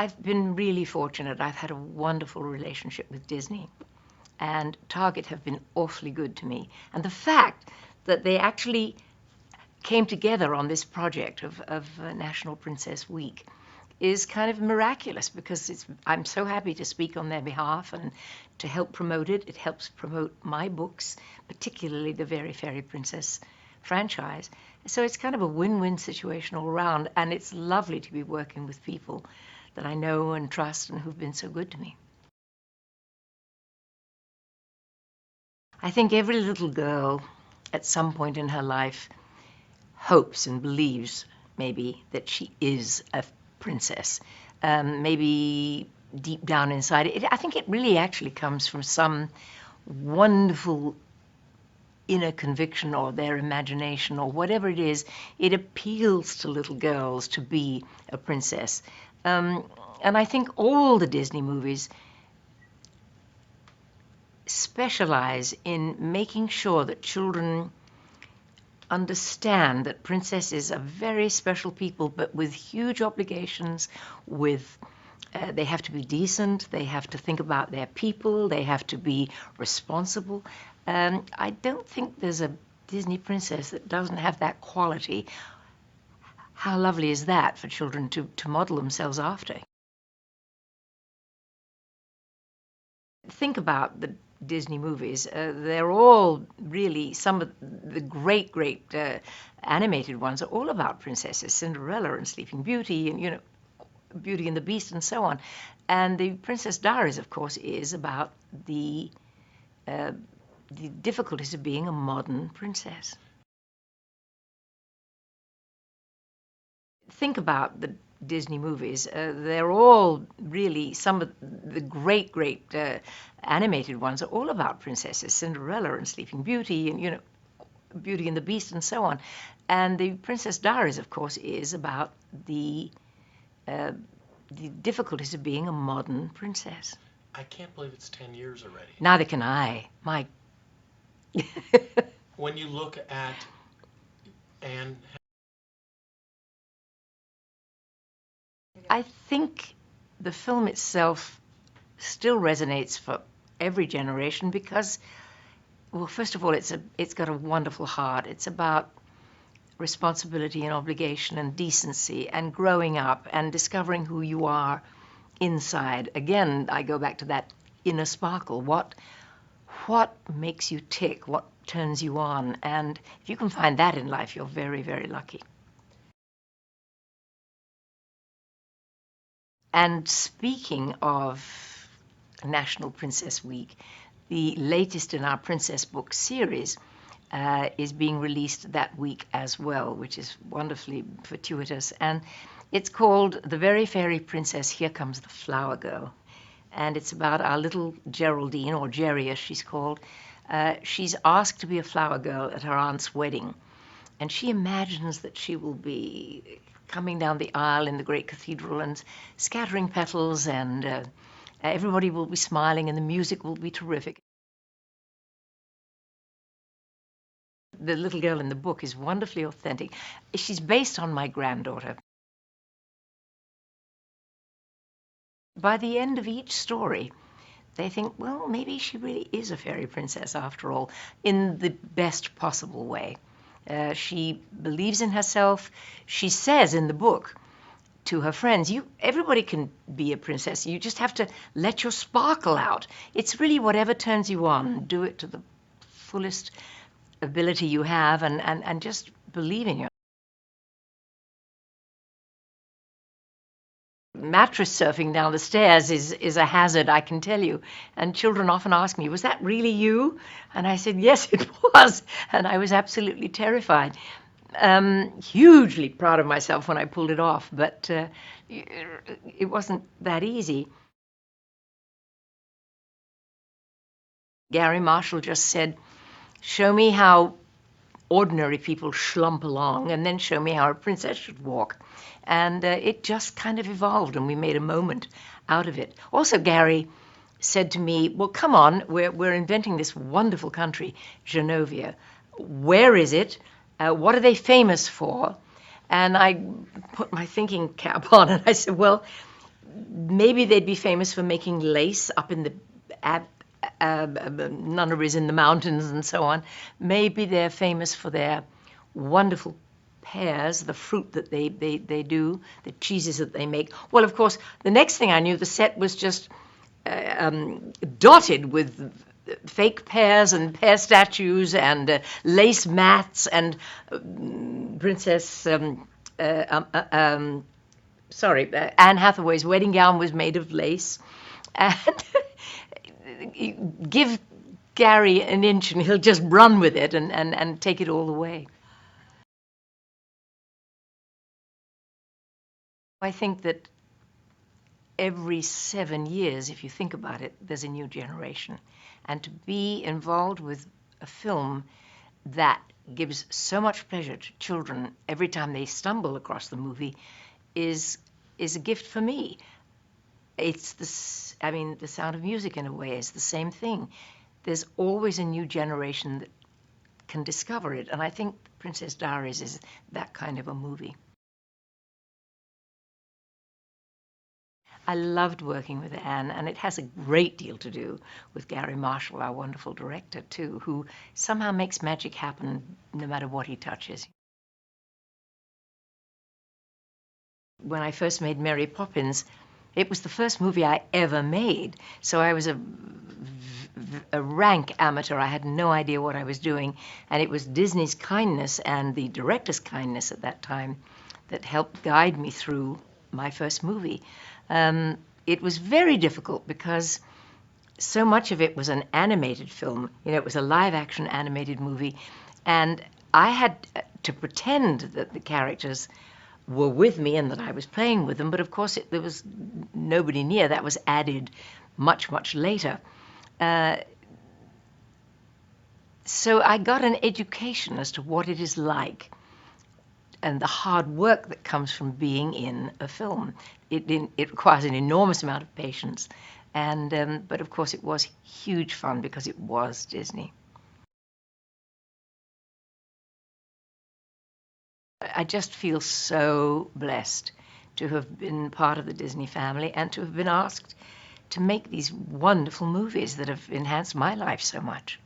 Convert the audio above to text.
I've been really fortunate. I've had a wonderful relationship with Disney, and Target have been awfully good to me. And the fact that they actually came together on this project of National Princess Week is kind of miraculous, because I'm so happy to speak on their behalf and to help promote it. It helps promote my books, particularly the Very Fairy Princess franchise. So it's kind of a win-win situation all around, and it's lovely to be working with people that I know and trust and who've been so good to me. I think every little girl at some point in her life hopes and believes maybe that she is a princess. Maybe deep down inside it, I think it really actually comes from some wonderful inner conviction or their imagination or whatever it is. It appeals to little girls to be a princess. And I think all the Disney movies specialize in making sure that children understand that princesses are very special people, but with huge obligations, they have to be decent, they have to think about their people, they have to be responsible. I don't think there's a Disney princess that doesn't have that quality. How lovely is that for children to model themselves after? Think about the Disney movies. They're all really, some of the great animated ones are all about princesses, Cinderella and Sleeping Beauty, and Beauty and the Beast and so on. And the Princess Diaries, of course, is about the difficulties of being a modern princess. Think about the Disney movies. They're all really, some of the great animated ones are all about princesses, Cinderella and Sleeping Beauty, and Beauty and the Beast and so on. And the Princess Diaries, of course, is about the difficulties of being a modern princess. I can't believe it's 10 years already. Neither can I. My. When you look at Anne, I think the film itself still resonates for every generation because, well, first of all, it's got a wonderful heart. It's about responsibility and obligation and decency and growing up and discovering who you are inside. Again, I go back to that inner sparkle. What makes you tick? What turns you on? And if you can find that in life, you're very, very lucky. And speaking of National Princess Week, the latest in our Princess book series is being released that week as well, which is wonderfully fortuitous. And it's called The Very Fairy Princess, Here Comes the Flower Girl. And it's about our little Geraldine, or Gerry as she's called. She's asked to be a flower girl at her aunt's wedding. And she imagines that she will be coming down the aisle in the great cathedral and scattering petals, and everybody will be smiling and the music will be terrific. The little girl in the book is wonderfully authentic. She's based on my granddaughter. By the end of each story, they think, well, maybe she really is a fairy princess after all, in the best possible way. She believes in herself. She says in the book to her friends, everybody can be a princess. You just have to let your sparkle out. It's really whatever turns you on. Do it to the fullest ability you have, and just believe in yourself. Mattress surfing down the stairs is a hazard, I can tell you. And children often ask me, was that really you? And I said, yes, it was. And I was absolutely terrified. Hugely proud of myself when I pulled it off, but it wasn't that easy. Garry Marshall just said, show me how ordinary people slump along, and then show me how a princess should walk. And it just kind of evolved, and we made a moment out of it. Also, Garry said to me, well, come on, we're inventing this wonderful country, Genovia. Where is it? What are they famous for? And I put my thinking cap on, and I said, well, maybe they'd be famous for making lace up in the nunneries in the mountains and so on. Maybe they're famous for their wonderful pears, the fruit that they do, the cheeses that they make. Well, of course, the next thing I knew, the set was just dotted with fake pears and pear statues and lace mats and Princess Anne Hathaway's wedding gown was made of lace. And give Garry an inch and he'll just run with it and take it all away. I think that every 7 years, if you think about it, there's a new generation. And to be involved with a film that gives so much pleasure to children every time they stumble across the movie is a gift for me. It's the Sound of Music in a way is the same thing. There's always a new generation that can discover it, and I think Princess Diaries is that kind of a movie. I loved working with Anne, and it has a great deal to do with Garry Marshall, our wonderful director, too, who somehow makes magic happen no matter what he touches. When I first made Mary Poppins, it was the first movie I ever made, so I was a rank amateur. I had no idea what I was doing, and it was Disney's kindness and the director's kindness at that time that helped guide me through my first movie. It was very difficult because so much of it was an animated film. It was a live-action animated movie, and I had to pretend that the characters were with me and that I was playing with them, but of course there was nobody near. That was added much, much later. So I got an education as to what it is like and the hard work that comes from being in a film. It requires an enormous amount of patience, but of course it was huge fun because it was Disney. I just feel so blessed to have been part of the Disney family and to have been asked to make these wonderful movies that have enhanced my life so much.